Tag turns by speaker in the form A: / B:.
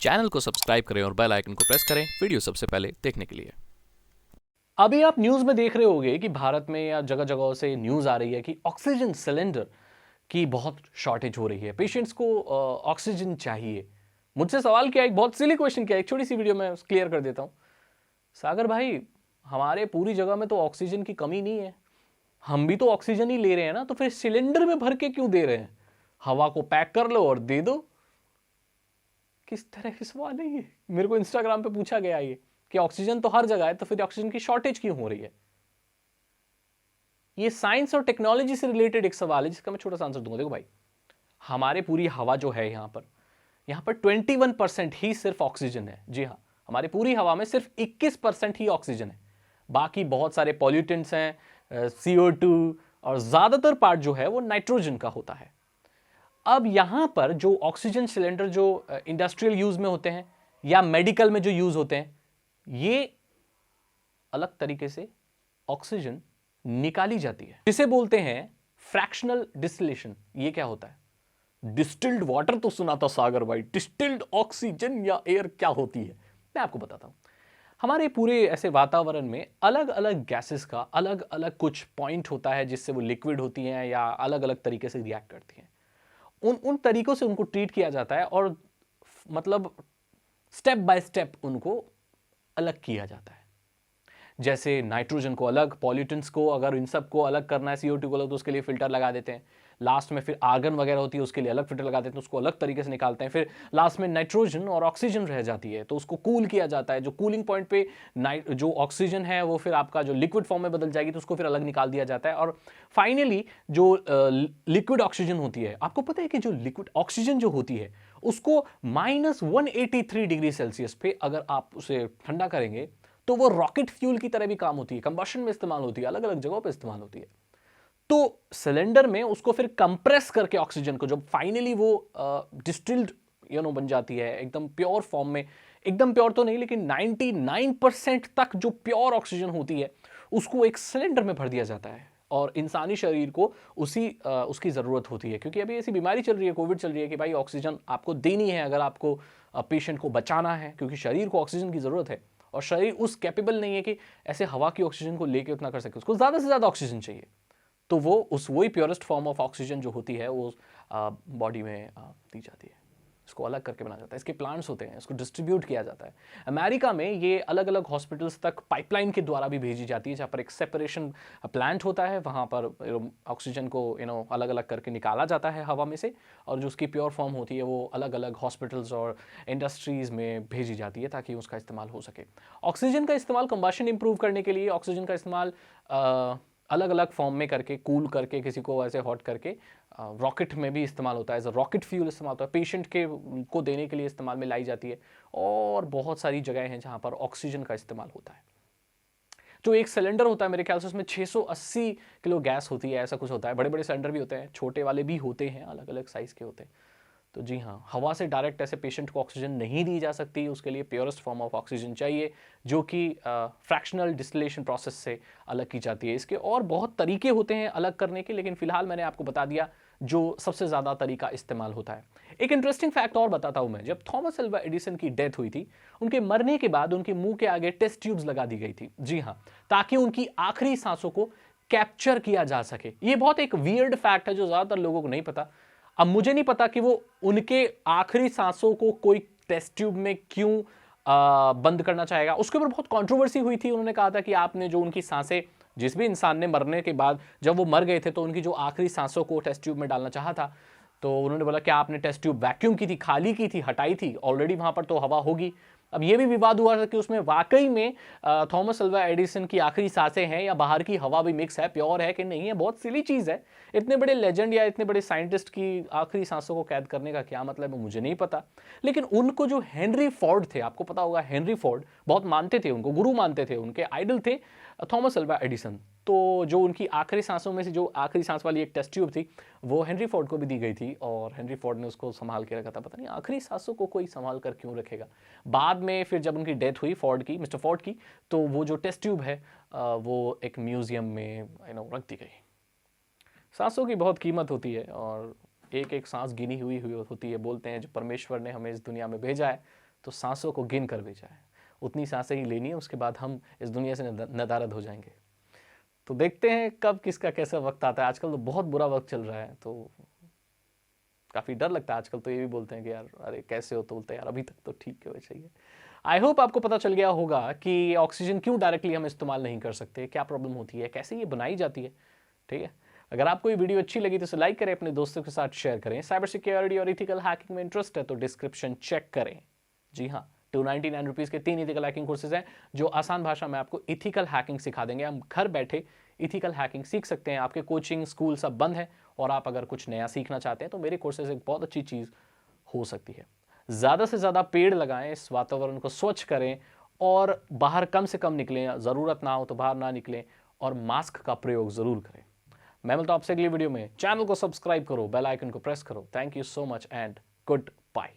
A: Channel को subscribe करें और बेल आइकन को प्रेस करें वीडियो सबसे पहले देखने के लिए।
B: अभी आप न्यूज़ में देख रहे होंगे कि भारत में या जगह जगह से न्यूज़ आ रही है कि ऑक्सीजन सिलेंडर की बहुत शॉर्टेज हो रही है, पेशेंट्स को ऑक्सीजन चाहिए। मुझसे सवाल किया, एक बहुत सिली क्वेश्चन किया, एक छोटी सी वीडियो में क्लियर कर देता हूँ। सागर भाई, हमारे पूरी जगह में तो ऑक्सीजन की कमी नहीं है, हम भी तो ऑक्सीजन ही ले रहे हैं ना, तो फिर सिलेंडर में भर के क्यों दे रहे हैं? हवा को पैक कर लो और दे दो। किस तरह के सवाल है ये? मेरे को इंस्टाग्राम पे पूछा गया ये कि ऑक्सीजन तो हर जगह है, तो फिर ऑक्सीजन की शॉर्टेज क्यों हो रही है? ये साइंस और टेक्नोलॉजी से रिलेटेड एक सवाल है जिसका मैं छोटा सा आंसर दूंगा। देखो भाई, हमारे पूरी हवा जो है यहाँ पर 21% ही सिर्फ ऑक्सीजन है। जी हाँ, हमारी पूरी हवा में सिर्फ 21% ही ऑक्सीजन है। बाकी बहुत सारे पॉल्यूटेंट्स हैं, CO2, और ज्यादातर पार्ट जो है वो नाइट्रोजन का होता है। अब यहां पर जो ऑक्सीजन सिलेंडर जो इंडस्ट्रियल यूज में होते हैं या मेडिकल में जो यूज होते हैं, ये अलग तरीके से ऑक्सीजन निकाली जाती है, जिसे बोलते हैं फ्रैक्शनल डिस्टिलेशन। ये क्या होता है? डिस्टिल्ड वाटर तो सुना था सागर भाई, डिस्टिल्ड ऑक्सीजन या एयर क्या होती है? मैं आपको बताता हूं। हमारे पूरे ऐसे वातावरण में अलग अलग गैसेस का अलग अलग कुछ पॉइंट होता है जिससे वो लिक्विड होती हैं या अलग अलग तरीके से रिएक्ट करती हैं। उन उन तरीकों से उनको ट्रीट किया जाता है और मतलब स्टेप बाय स्टेप उनको अलग किया जाता है। जैसे नाइट्रोजन को अलग, पॉल्यूटेंट्स को अगर इन सब को अलग करना है, CO2 को अलग, तो उसके लिए फिल्टर लगा देते हैं। लास्ट में फिर आर्गन वगैरह होती है, उसके लिए अलग फिल्टर लगा देते हैं, उसको अलग तरीके से निकालते हैं। फिर लास्ट में नाइट्रोजन और ऑक्सीजन रह जाती है, तो उसको कूल किया जाता है। जो कूलिंग पॉइंट पे जो ऑक्सीजन है वो फिर आपका जो लिक्विड फॉर्म में बदल जाएगी, तो उसको फिर अलग निकाल दिया जाता है। और फाइनली जो लिक्विड ऑक्सीजन होती है, आपको पता है कि जो लिक्विड ऑक्सीजन जो होती है उसको -183 डिग्री सेल्सियस पे अगर आप उसे ठंडा करेंगे तो वो रॉकेट फ्यूल की तरह भी काम होती है, कंबशन में इस्तेमाल होती है, अलग अलग जगहों पे इस्तेमाल होती है। तो सिलेंडर में उसको फिर कंप्रेस करके ऑक्सीजन को, जब फाइनली वो डिस्टिल्ड बन जाती है एकदम प्योर फॉर्म में, एकदम प्योर तो नहीं लेकिन 99% तक जो प्योर ऑक्सीजन होती है उसको एक सिलेंडर में भर दिया जाता है। और इंसानी शरीर को उसकी ज़रूरत होती है, क्योंकि अभी ऐसी बीमारी चल रही है, कोविड चल रही है, कि भाई ऑक्सीजन आपको देनी है अगर आपको पेशेंट को बचाना है, क्योंकि शरीर को ऑक्सीजन की ज़रूरत है। और शरीर उस कैपेबल नहीं है कि ऐसे हवा की ऑक्सीजन को लेके उतना कर सके, उसको ज़्यादा से ज़्यादा ऑक्सीजन चाहिए। तो वो वही प्योरेस्ट फॉर्म ऑफ ऑक्सीजन जो होती है वो बॉडी में दी जाती है, इसको अलग करके बनाया जाता है। इसके प्लांट्स होते हैं, इसको डिस्ट्रीब्यूट किया जाता है। अमेरिका में ये अलग अलग हॉस्पिटल्स तक पाइपलाइन के द्वारा भी भेजी जाती है, जहाँ पर एक सेपरेशन प्लांट होता है, वहाँ पर ऑक्सीजन को अलग अलग करके निकाला जाता है हवा में से, और जो उसकी प्योर फॉर्म होती है वो अलग अलग हॉस्पिटल्स और इंडस्ट्रीज़ में भेजी जाती है ताकि उसका इस्तेमाल हो सके। ऑक्सीजन का इस्तेमाल कंबशन इंप्रूव करने के लिए, ऑक्सीजन का इस्तेमाल अलग अलग फॉर्म में करके, कूल करके, किसी को ऐसे हॉट करके, रॉकेट में भी इस्तेमाल होता है, एज अ रॉकेट फ्यूल इस्तेमाल होता है, पेशेंट के को देने के लिए इस्तेमाल में लाई जाती है। और बहुत सारी जगह हैं जहाँ पर ऑक्सीजन का इस्तेमाल होता है। जो एक सिलेंडर होता है मेरे ख्याल से उसमें 680 किलो गैस होती है, ऐसा कुछ होता है। बड़े बड़े सिलेंडर भी होते हैं, छोटे वाले भी होते हैं, अलग अलग साइज़ के होते हैं। तो जी हाँ, हवा से डायरेक्ट ऐसे पेशेंट को ऑक्सीजन नहीं दी जा सकती, उसके लिए प्योरेस्ट फॉर्म ऑफ ऑक्सीजन चाहिए, जो कि फ्रैक्शनल डिस्टिलेशन प्रोसेस से अलग की जाती है। इसके और बहुत तरीके होते हैं अलग करने के, लेकिन फिलहाल मैंने आपको बता दिया जो सबसे ज़्यादा तरीका इस्तेमाल होता है। एक इंटरेस्टिंग फैक्ट और बताता हूँ मैं। जब थॉमस अल्वा एडिसन की डेथ हुई थी, उनके मरने के बाद उनके मुंह के आगे टेस्ट ट्यूब्स लगा दी गई थी। जी हाँ, ताकि उनकी आखिरी सांसों को कैप्चर किया जा सके। ये बहुत एक वियर्ड फैक्ट है जो ज़्यादातर लोगों को नहीं पता। अब मुझे नहीं पता कि वो उनके आखिरी सांसों को कोई टेस्ट ट्यूब में क्यों बंद करना चाहेगा। उसके ऊपर बहुत कंट्रोवर्सी हुई थी। उन्होंने कहा था कि आपने जो उनकी सांसें, जिस भी इंसान ने मरने के बाद जब वो मर गए थे तो उनकी जो आखिरी सांसों को टेस्ट ट्यूब में डालना चाहा था, तो उन्होंने बोला कि आपने टेस्ट ट्यूब वैक्यूम की थी, खाली की थी, हटाई थी, ऑलरेडी वहां पर तो हवा होगी। अब ये भी विवाद हुआ था कि उसमें वाकई में थॉमस अल्वा एडिसन की आखिरी सांसें हैं या बाहर की हवा भी मिक्स है, प्योर है कि नहीं है। बहुत सिली चीज़ है। इतने बड़े लेजेंड या इतने बड़े साइंटिस्ट की आखिरी सांसों को कैद करने का क्या मतलब है, मुझे नहीं पता। लेकिन उनको जो हेनरी फोर्ड थे, आपको पता होगा, हेनरी फोर्ड बहुत मानते थे, उनको गुरु मानते थे, उनके आइडल थे थॉमस अल्वा एडिसन। तो जो उनकी आखिरी सांसों में से जो आखिरी सांस वाली एक टेस्ट ट्यूब थी, वो हेनरी फोर्ड को भी दी गई थी, और हेनरी फोर्ड ने उसको संभाल के रखा था। पता नहीं आखिरी सांसों को कोई संभाल कर क्यों रखेगा। बाद में फिर जब उनकी डेथ हुई फोर्ड की, मिस्टर फोर्ड की, तो वो जो टेस्ट ट्यूब है वो एक म्यूजियम में रख दी गई। सांसों की बहुत कीमत होती है और एक एक सांस गिनी हुई होती है। बोलते हैं जो परमेश्वर ने हमें इस दुनिया में भेजा है तो सांसों को गिन कर भेजा है, उतनी सांसें ही लेनी है, उसके बाद हम इस दुनिया से नदारद हो जाएंगे। तो देखते हैं कब किसका कैसा वक्त आता है। आजकल तो बहुत बुरा वक्त चल रहा है, तो काफ़ी डर लगता है। आजकल तो ये भी बोलते हैं कि यार अरे कैसे हो, तो बोलते हैं यार अभी तक तो ठीक है चाहिए। आई होप आपको पता चल गया होगा कि ऑक्सीजन क्यों डायरेक्टली हम इस्तेमाल नहीं कर सकते, क्या प्रॉब्लम होती है, कैसे ये बनाई जाती है। ठीक है, अगर आपको ये वीडियो अच्छी लगी तो इसे लाइक करें, अपने दोस्तों के साथ शेयर करें। साइबर सिक्योरिटी और इथिकल हैकिंग में इंटरेस्ट है तो डिस्क्रिप्शन चेक करें। जी हाँ, 299 रुपीज़ के 3 इथिकल हैकिंग कोर्सेज हैं जो आसान भाषा में आपको इथिकल हैकिंग सिखा देंगे। हम घर बैठे इथिकल हैकिंग सीख सकते हैं। आपके कोचिंग स्कूल सब बंद है और आप अगर कुछ नया सीखना चाहते हैं तो मेरे कोर्सेज एक बहुत अच्छी चीज़ हो सकती है। ज़्यादा से ज़्यादा पेड़ लगाएं, इस वातावरण को स्वच्छ करें और बाहर कम से कम निकलें, ज़रूरत ना हो तो बाहर ना निकलें और मास्क का प्रयोग ज़रूर करें। मैं मिलता हूं आपसे अगली वीडियो में। चैनल को सब्सक्राइब करो, बेल आइकन को प्रेस करो। Thank you so much and good bye.